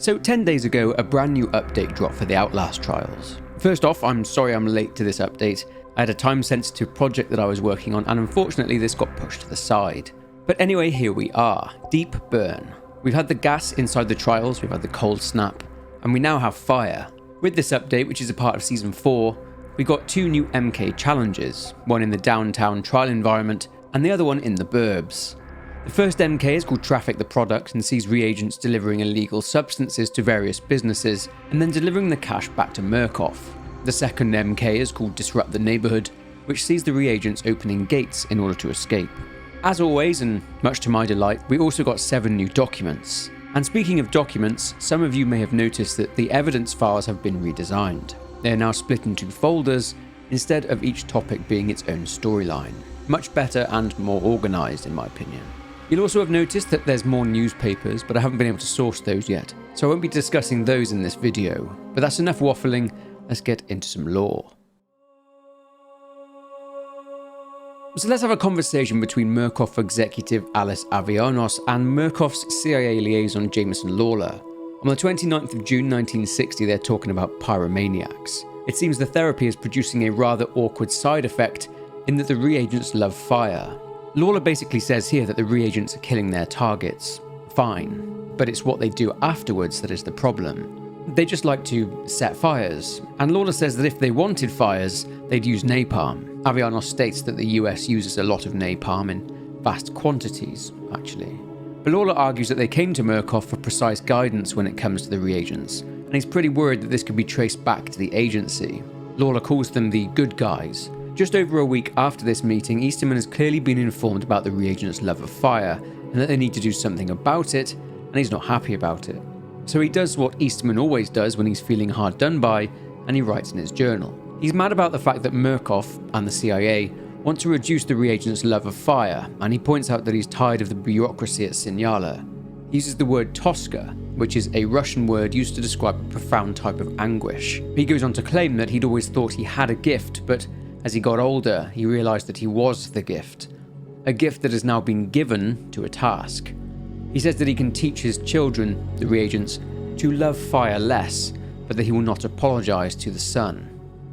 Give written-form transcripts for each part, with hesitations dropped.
So 10 days ago, a brand new update dropped for the Outlast Trials. First off, I'm sorry I'm late to this update. I had a time-sensitive project that I was working on, and unfortunately this got pushed to the side. But anyway, here we are. Deep burn. We've had the gas inside the trials, we've had the cold snap, and we now have fire. With this update, which is a part of Season 4, we got 2 new MK challenges, one in the downtown trial environment, and the other one in the burbs. The first MK is called Traffic the Product and sees reagents delivering illegal substances to various businesses and then delivering the cash back to Murkoff. The second MK is called Disrupt the Neighborhood, which sees the reagents opening gates in order to escape. As always, and much to my delight, we also got 7 new documents. And speaking of documents, some of you may have noticed that the evidence files have been redesigned. They are now split into folders instead of each topic being its own storyline. Much better and more organised in my opinion. You'll also have noticed that there's more newspapers, but I haven't been able to source those yet, so I won't be discussing those in this video. But that's enough waffling, let's get into some lore. So let's have a conversation between Murkoff executive Alice Avianos and Murkoff's CIA liaison Jameson Lawler. On the 29th of June 1960, they're talking about pyromaniacs. It seems the therapy is producing a rather awkward side effect in that the reagents love fire. Lawler basically says here that the reagents are killing their targets. Fine, but it's what they do afterwards that is the problem. They just like to set fires, and Lawler says that if they wanted fires, they'd use napalm. Avianos states that the US uses a lot of napalm in vast quantities, actually. But Lawler argues that they came to Murkoff for precise guidance when it comes to the reagents, and he's pretty worried that this could be traced back to the agency. Lawler calls them the good guys. Just over a week after this meeting, Easterman has clearly been informed about the reagent's love of fire, and that they need to do something about it, and he's not happy about it. So he does what Easterman always does when he's feeling hard done by, and he writes in his journal. He's mad about the fact that Murkoff and the CIA want to reduce the reagent's love of fire, and he points out that he's tired of the bureaucracy at Sinyala. He uses the word Toska, which is a Russian word used to describe a profound type of anguish. He goes on to claim that he'd always thought he had a gift, but as he got older, he realised that he was the gift. A gift that has now been given to a task. He says that he can teach his children, the reagents, to love fire less, but that he will not apologise to the sun.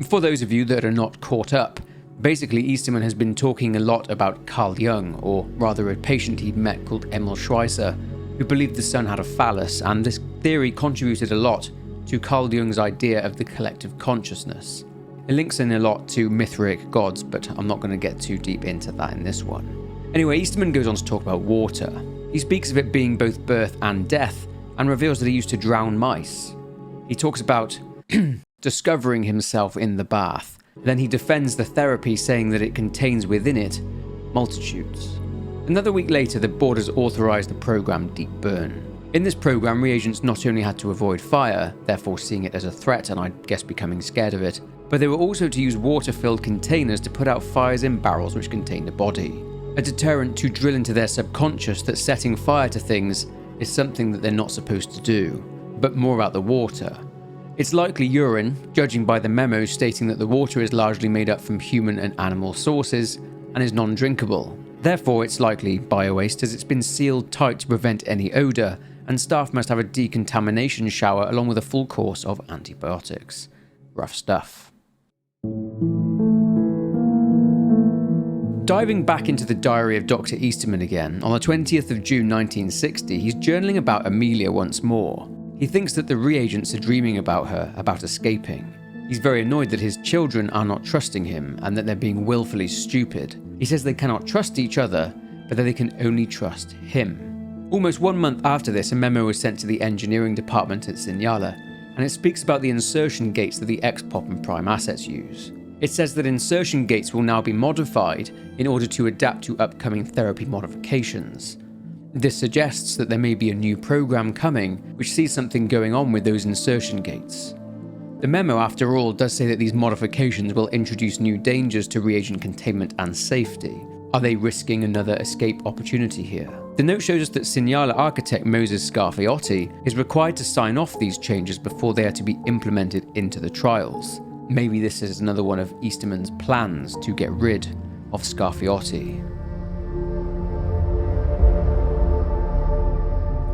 For those of you that are not caught up, basically Easterman has been talking a lot about Carl Jung, or rather a patient he'd met called Emil Schweitzer, who believed the sun had a phallus, and this theory contributed a lot to Carl Jung's idea of the collective consciousness. It links in a lot to Mithric gods, but I'm not going to get too deep into that in this one. Anyway, Easterman goes on to talk about water. He speaks of it being both birth and death, and reveals that he used to drown mice. He talks about discovering himself in the bath. Then he defends the therapy, saying that it contains within it multitudes. Another week later, the board has authorised the program Deep Burn. In this program, reagents not only had to avoid fire, therefore seeing it as a threat and I guess becoming scared of it, but they were also to use water-filled containers to put out fires in barrels which contained a body. A deterrent to drill into their subconscious that setting fire to things is something that they're not supposed to do. But more about the water. It's likely urine, judging by the memo stating that the water is largely made up from human and animal sources and is non-drinkable. Therefore, it's likely biowaste as it's been sealed tight to prevent any odour, and staff must have a decontamination shower along with a full course of antibiotics. Rough stuff. Diving back into the diary of Dr. Easterman again, on the 20th of June 1960, he's journaling about Amelia once more. He thinks that the reagents are dreaming about her, about escaping. He's very annoyed that his children are not trusting him and that they're being willfully stupid. He says they cannot trust each other, but that they can only trust him. Almost 1 month after this, a memo was sent to the engineering department at Sinyala, and it speaks about the insertion gates that the X-Pop and Prime assets use. It says that insertion gates will now be modified in order to adapt to upcoming therapy modifications. This suggests that there may be a new program coming which sees something going on with those insertion gates. The memo, after all, does say that these modifications will introduce new dangers to reagent containment and safety. Are they risking another escape opportunity here? The note shows us that Sinyala architect Moses Scarfiotti is required to sign off these changes before they are to be implemented into the trials. Maybe this is another one of Easterman's plans to get rid of Scarfiotti.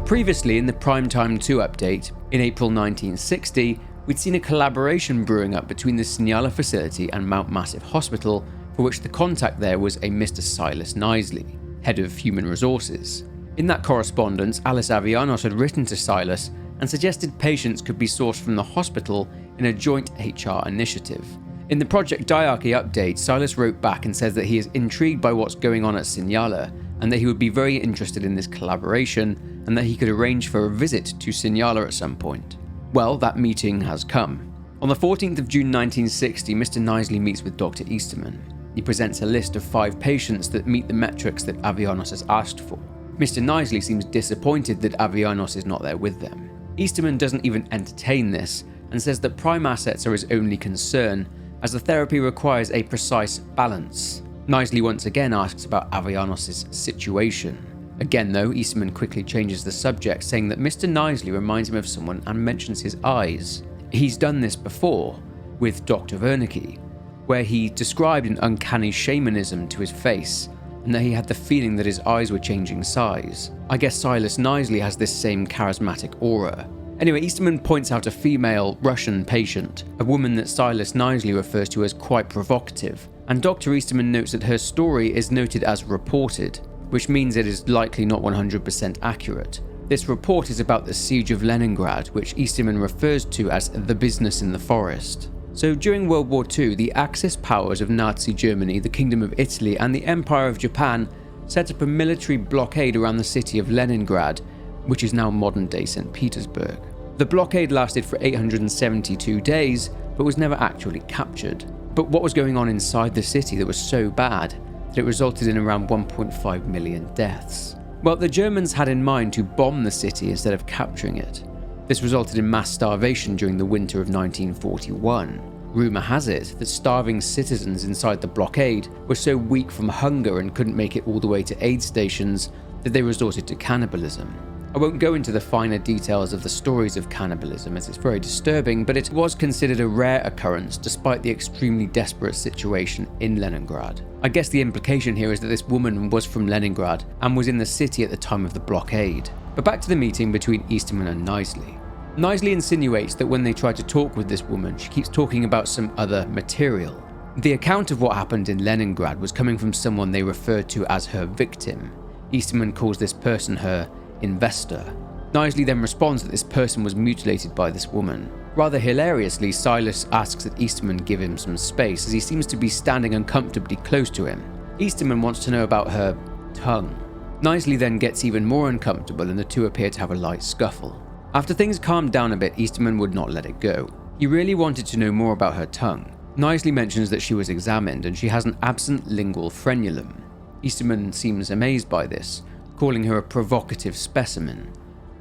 Previously, in the Primetime 2 update, in April 1960, we'd seen a collaboration brewing up between the Signala facility and Mount Massive Hospital, for which the contact there was a Mr. Silas Knisley, head of human resources. In that correspondence, Alice Avianos had written to Silas and suggested patients could be sourced from the hospital in a joint HR initiative. In the Project Diarchy update, Silas wrote back and says that he is intrigued by what's going on at Signala and that he would be very interested in this collaboration and that he could arrange for a visit to Signala at some point. Well, that meeting has come. On the 14th of June 1960, Mr. Knisley meets with Dr. Easterman. He presents a list of 5 patients that meet the metrics that Avianos has asked for. Mr. Knisley seems disappointed that Avianos is not there with them. Easterman doesn't even entertain this and says that prime assets are his only concern, as the therapy requires a precise balance. Knisley once again asks about Avianos' situation. Again though, Easterman quickly changes the subject, saying that Mr. Knisley reminds him of someone and mentions his eyes. He's done this before, with Dr. Wernicke, where he described an uncanny shamanism to his face, and that he had the feeling that his eyes were changing size. I guess Silas Knisley has this same charismatic aura. Anyway, Easterman points out a female Russian patient, a woman that Silas Knisley refers to as quite provocative, and Dr. Easterman notes that her story is noted as reported, which means it is likely not 100% accurate. This report is about the siege of Leningrad, which Easterman refers to as the business in the forest. So during World War II, the Axis powers of Nazi Germany, the Kingdom of Italy, and the Empire of Japan set up a military blockade around the city of Leningrad, which is now modern-day St. Petersburg. The blockade lasted for 872 days, but was never actually captured. But what was going on inside the city that was so bad that it resulted in around 1.5 million deaths? Well, the Germans had in mind to bomb the city instead of capturing it. This resulted in mass starvation during the winter of 1941. Rumour has it that starving citizens inside the blockade were so weak from hunger and couldn't make it all the way to aid stations that they resorted to cannibalism. I won't go into the finer details of the stories of cannibalism as it's very disturbing, but it was considered a rare occurrence despite the extremely desperate situation in Leningrad. I guess the implication here is that this woman was from Leningrad and was in the city at the time of the blockade. But back to the meeting between Easterman and Knisley. Knisley insinuates that when they try to talk with this woman, she keeps talking about some other material. The account of what happened in Leningrad was coming from someone they referred to as her victim. Easterman calls this person her investor. Knisley then responds that this person was mutilated by this woman. Rather hilariously, Silas asks that Easterman give him some space as he seems to be standing uncomfortably close to him. Easterman wants to know about her tongue. Knisley then gets even more uncomfortable and the two appear to have a light scuffle. After things calmed down a bit, Easterman would not let it go. He really wanted to know more about her tongue. Knisley mentions that she was examined and she has an absent lingual frenulum. Easterman seems amazed by this, calling her a provocative specimen.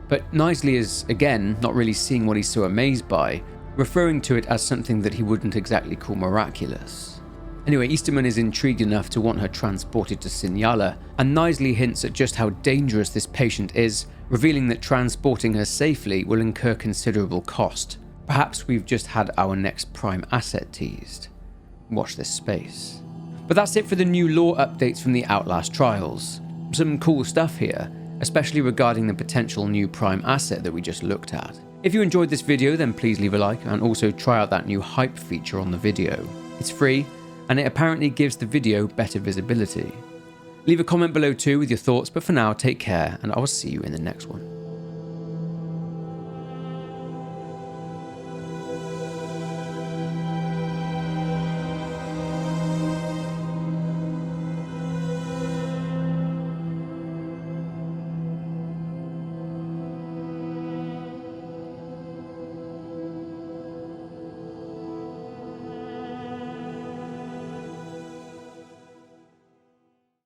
But Knisley is, again, not really seeing what he's so amazed by, referring to it as something that he wouldn't exactly call miraculous. Anyway, Easterman is intrigued enough to want her transported to Signala, and Knisley hints at just how dangerous this patient is, revealing that transporting her safely will incur considerable cost. Perhaps we've just had our next prime asset teased. Watch this space. But that's it for the new lore updates from the Outlast Trials. Some cool stuff here, especially regarding the potential new prime asset that we just looked at. If you enjoyed this video, then please leave a like and also try out that new hype feature on the video. It's free and it apparently gives the video better visibility. Leave a comment below too with your thoughts, but for now take care and I will see you in the next one.